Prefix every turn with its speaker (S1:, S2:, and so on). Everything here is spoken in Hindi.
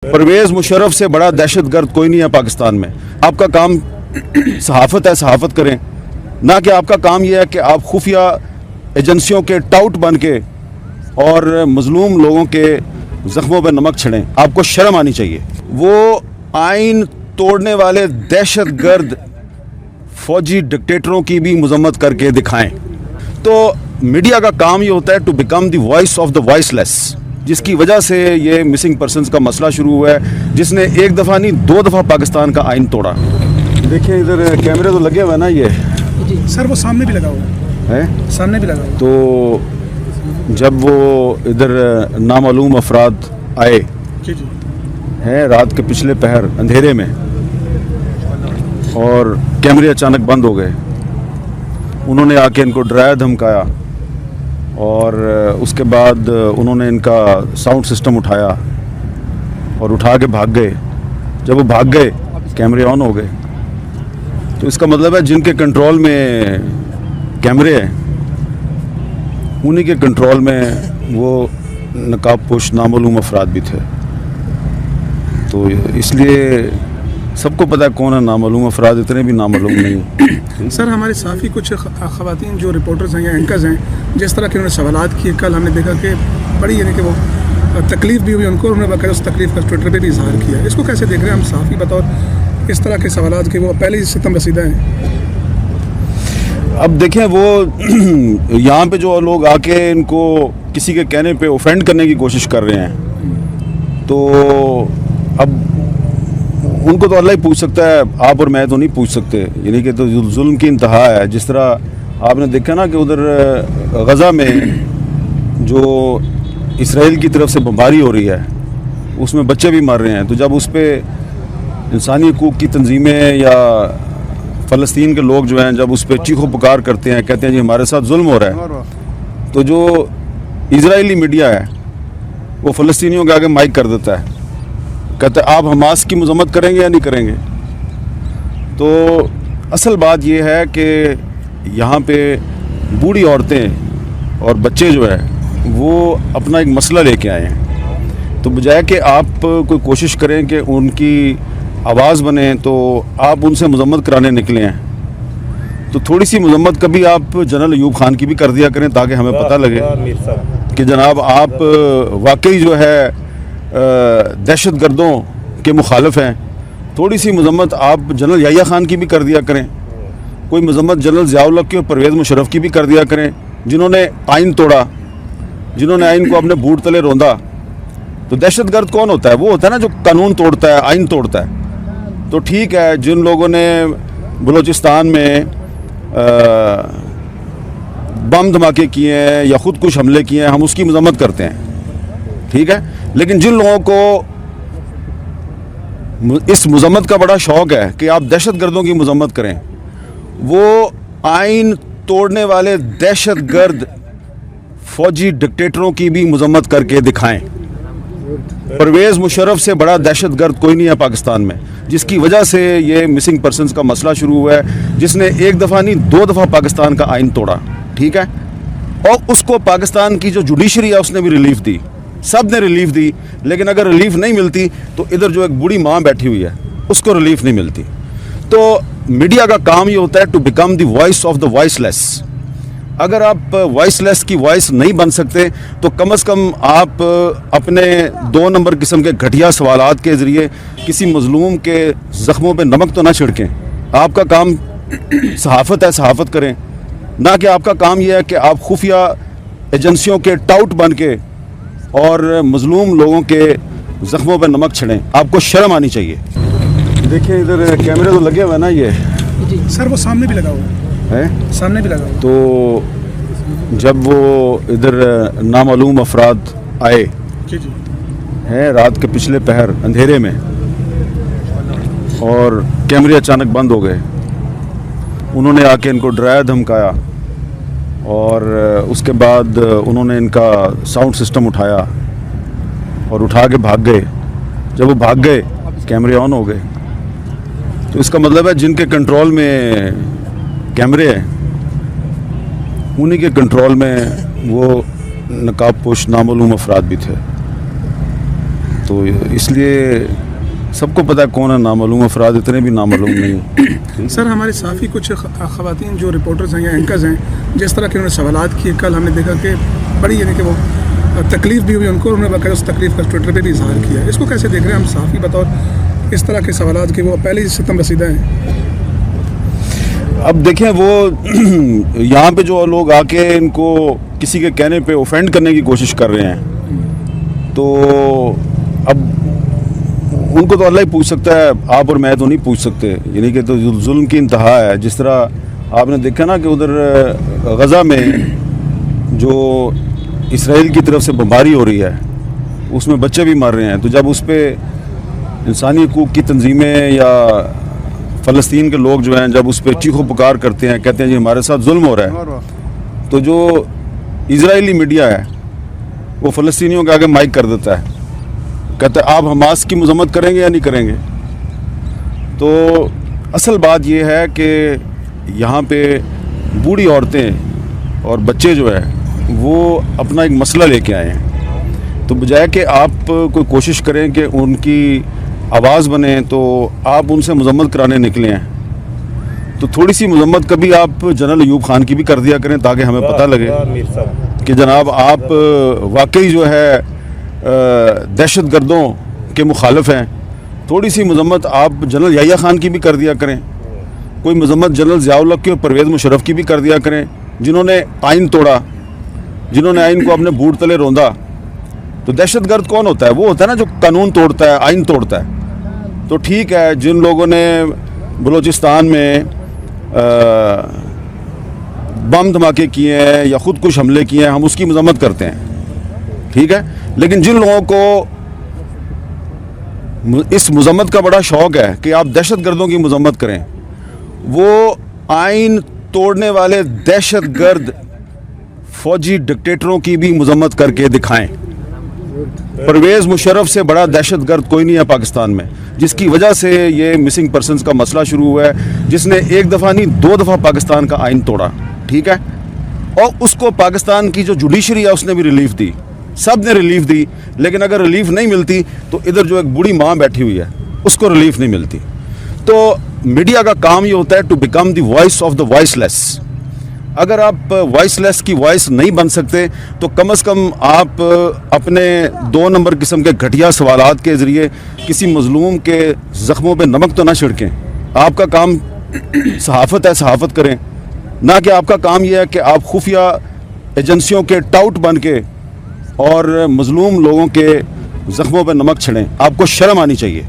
S1: परवेज़ मुशर्रफ से बड़ा दहशतगर्द कोई नहीं है पाकिस्तान में। आपका काम सहाफ़त है, सहाफ़त करें, ना कि आपका काम यह है कि आप खुफिया एजेंसियों के टाउट बन के और मजलूम लोगों के ज़ख्मों पर नमक छिड़ें। आपको शर्म आनी चाहिए। वो आइन तोड़ने वाले दहशतगर्द फौजी डिक्टेटरों की भी मजम्मत करके दिखाएं। तो मीडिया का काम ये होता है to become the voice of the voiceless, जिसकी वजह से ये मिसिंग पर्सनस का मसला शुरू हुआ है, जिसने एक दफ़ा नहीं 2 दफ़ा पाकिस्तान का आइन तोड़ा। देखिए इधर कैमरे तो लगे हुए हैं ना, ये
S2: जी सर वो सामने भी लगा हुआ
S1: है,
S2: सामने भी लगा हुआ।
S1: तो जब वो इधर नामालूम अफराद आए
S2: जी जी
S1: हैं रात के पिछले पहर अंधेरे में, और कैमरे अचानक बंद हो गए, उन्होंने आके इनको डराया धमकाया, और उसके बाद उन्होंने इनका साउंड सिस्टम उठाया और उठा के भाग गए। जब वो भाग गए कैमरे ऑन हो गए। तो इसका मतलब है जिनके कंट्रोल में कैमरे हैं उन्हीं के कंट्रोल में वो नकाबपोश नामालूम अफराद भी थे। तो इसलिए सबको पता है कौन है नामालूम अफराद, इतने भी नामालूम नहीं।
S2: सर हमारे साफ़ी कुछ ख़वातीन जो रिपोर्टर्स हैं या एंकर्स हैं, जिस तरह के उन्होंने सवालात किए, कल हमने देखा कि बड़ी यानी कि वो तकलीफ़ भी हुई उनको, उन्होंने बाकायदा उस तकलीफ़ का ट्विटर पे भी इजहार किया। इसको कैसे देख रहे हैं हम साफ़ी बतौर इस तरह के सवालात के वो पहले ही सितम रसीदा हैं?
S1: अब देखें वो यहाँ पे जो लोग आके इनको किसी के कहने पे ऑफेंड करने की कोशिश कर रहे हैं, तो अब उनको तो अल्लाह ही पूछ सकता है, आप और मैं तो नहीं पूछ सकते। यानी कि तो जुल्म की इंतहा है। जिस तरह आपने देखा ना कि उधर गज़ा में जो इसराइल की तरफ से बमबारी हो रही है, उसमें बच्चे भी मर रहे हैं। तो जब उस पर इंसानी हकूक़ की तंजीमें या फ़लस्तीन के लोग जो हैं जब उस पर चीखो पुकार करते हैं, कहते हैं जी हमारे साथ जुल्म हो रहा है, तो जो इजरायली मीडिया है वो फ़लस्तीनियों के आगे माइक कर देता है, कहते हैं आप हमास की मजम्मत करेंगे या नहीं करेंगे। तो असल बात यह है कि यहाँ पे बूढ़ी औरतें और बच्चे जो है वो अपना एक मसला लेके आए हैं। तो बजाय कि आप कोई कोशिश करें कि उनकी आवाज़ बने, तो आप उनसे मजम्मत कराने निकले हैं। तो थोड़ी सी मजम्मत कभी आप जनरल अयूब खान की भी कर दिया करें, ताकि हमें पता लगे कि जनाब आप वाकई जो है दहशतगर्दों के मुखालिफ हैं। थोड़ी सी मजम्मत आप जनरल याहिया खान की भी कर दिया करें, कोई मजम्मत जनरल ज़ियाउल हक की और परवेज़ मुशर्रफ की भी कर दिया करें, जिन्होंने आइन तोड़ा, जिन्होंने आइन को अपने बूट तले रौंदा। तो दहशतगर्द कौन होता है? वो होता है ना जो कानून तोड़ता है, आइन तोड़ता है। तो ठीक है, जिन लोगों ने बलूचिस्तान में बम धमाके किए हैं या ख़ुद कुछ हमले किए हैं, हम उसकी मजम्मत करते हैं, ठीक है। लेकिन जिन लोगों को इस मजम्मत का बड़ा शौक़ है कि आप दहशतगर्दों की मजम्मत करें, वो आइन तोड़ने वाले दहशतगर्द फौजी डिक्टेटरों की भी मजम्मत करके दिखाएं। परवेज़ मुशर्रफ से बड़ा दहशतगर्द कोई नहीं है पाकिस्तान में, जिसकी वजह से ये मिसिंग पर्सनस का मसला शुरू हुआ है, जिसने एक दफ़ा नहीं 2 दफ़ा पाकिस्तान का आइन तोड़ा, ठीक है। और उसको पाकिस्तान की जो जुडिशरी है उसने भी रिलीफ दी, सब ने रिलीफ दी। लेकिन अगर रिलीफ नहीं मिलती तो इधर जो एक बूढ़ी माँ बैठी हुई है उसको रिलीफ नहीं मिलती। तो मीडिया का काम ये होता है to become the voice of the voiceless. अगर आप वॉइसलेस की वॉइस नहीं बन सकते तो कम से कम आप अपने 2 नंबर किस्म के घटिया सवालात के ज़रिए किसी मजलूम के ज़ख्मों पे नमक तो ना छिड़कें। आपका काम सहाफ़त है, सहाफ़त करें, ना कि आपका काम यह है कि आप खुफिया एजेंसियों के टाउट बन के और मजलूम लोगों के ज़ख्मों पर नमक छिड़ें। आपको शर्म आनी चाहिए। देखिए इधर कैमरे तो लगे हुए हैं ना, ये
S2: जी सर वो सामने भी लगा हुआ
S1: है,
S2: सामने भी लगा हुआ।
S1: तो जब वो इधर नामालूम अफराद आए
S2: जी जी
S1: हैं रात के पिछले पहर अंधेरे में, और कैमरे अचानक बंद हो गए, उन्होंने आके इनको डराया धमकाया, और उसके बाद उन्होंने इनका साउंड सिस्टम उठाया और उठा के भाग गए। जब वो भाग गए कैमरे ऑन हो गए। तो इसका मतलब है जिनके कंट्रोल में कैमरे हैं उन्हीं के कंट्रोल में वो नकाबपोश नामालूम अफराद भी थे। तो इसलिए सबको पता है कौन है नामालूम अफराद, इतने भी नामालूम नहीं है।
S2: सर हमारे साफ़ी कुछ ख़वातीन जो रिपोर्टर्स हैं या एंकर्स हैं, जिस तरह के उन्होंने सवालात किए, कल हमने देखा कि बड़ी यानी कि वो तकलीफ़ भी हुई उनको, उन्होंने बाकायदा उस तकलीफ़ का ट्विटर पे भी इजहार किया। इसको कैसे देख रहे हैं हम साफ़ी बतौर इस तरह के सवालात कि वो पहले ही सितम रसीदा हैं?
S1: अब देखें, वो यहाँ पे जो लोग आके इनको किसी के कहने पे ऑफेंड करने की कोशिश कर रहे हैं, तो अब उनको तो अल्लाह ही पूछ सकता है, आप और मैं तो नहीं पूछ सकते। यानी कि तो जुल्म की इंतहा है। जिस तरह आपने देखा ना कि उधर गज़ा में जो इसराइल की तरफ से बमबारी हो रही है, उसमें बच्चे भी मर रहे हैं। तो जब उस पर इंसानी हकूक़ की तंजीमें या फ़लस्तीन के लोग जो हैं, जब उस पर चीखो पुकार करते हैं, कहते हैं जी हमारे साथ जुल्म हो रहा है, तो जो इजरायली मीडिया है वो फ़लस्तीनियों के आगे माइक कर देता है, कहता है आप हमास की मजम्मत करेंगे या नहीं करेंगे। तो असल बात यह है कि यहाँ पे बूढ़ी औरतें और बच्चे जो है वो अपना एक मसला लेके आए हैं। तो बजाय कि आप कोई कोशिश करें कि उनकी आवाज़ बने, तो आप उनसे मजम्मत कराने निकले हैं। तो थोड़ी सी मजम्मत कभी आप जनरल अयूब खान की भी कर दिया करें, ताकि हमें पता लगे कि जनाब आप वाकई जो है दहशत गर्दों के मुखालिफ हैं। थोड़ी सी मजम्मत आप जनरल याहिया खान की भी कर दिया करें, कोई मजम्मत जनरल ज़ियाउल हक की और परवेज़ मुशर्रफ की भी कर दिया करें, जिन्होंने आइन तोड़ा, जिन्होंने आइन को अपने बूट तले रौंदा। तो दहशत गर्द कौन होता है? वो होता है ना जो कानून तोड़ता है, आइन तोड़ता है। तो ठीक है, जिन लोगों ने बलूचिस्तान में बम धमाके किए हैं या ख़ुद कुछ हमले किए हैं, हम उसकी मजम्मत करते हैं, ठीक है। लेकिन जिन लोगों को इस मजम्मत का बड़ा शौक़ है कि आप दहशत गर्दों की मजम्मत करें, वो आइन तोड़ने वाले दहशत गर्द फौजी डिक्टेटरों की भी मजम्मत करके दिखाएं। परवेज़ मुशर्रफ से बड़ा दहशत गर्द कोई नहीं है पाकिस्तान में, जिसकी वजह से ये मिसिंग पर्सनस का मसला शुरू हुआ है, जिसने एक दफ़ा नहीं 2 दफ़ा पाकिस्तान का आइन तोड़ा, ठीक है। और उसको पाकिस्तान की जो जुडिशरी है उसने भी रिलीफ दी, सब ने रिलीफ दी। लेकिन अगर रिलीफ नहीं मिलती तो इधर जो एक बूढ़ी माँ बैठी हुई है उसको रिलीफ नहीं मिलती। तो मीडिया का काम ये होता है to become the voice of the voiceless. अगर आप वॉइसलेस की वॉइस नहीं बन सकते तो कम से कम आप अपने 2 नंबर किस्म के घटिया सवालात के ज़रिए किसी मजलूम के ज़ख्मों पे नमक तो ना छिड़कें। आपका काम सहाफ़त है, सहाफ़त करें, ना कि आपका काम यह है कि आप खुफिया एजेंसियों के टाउट बन के और मजलूम लोगों के ज़ख्मों पे नमक छिड़ें। आपको शर्म आनी चाहिए।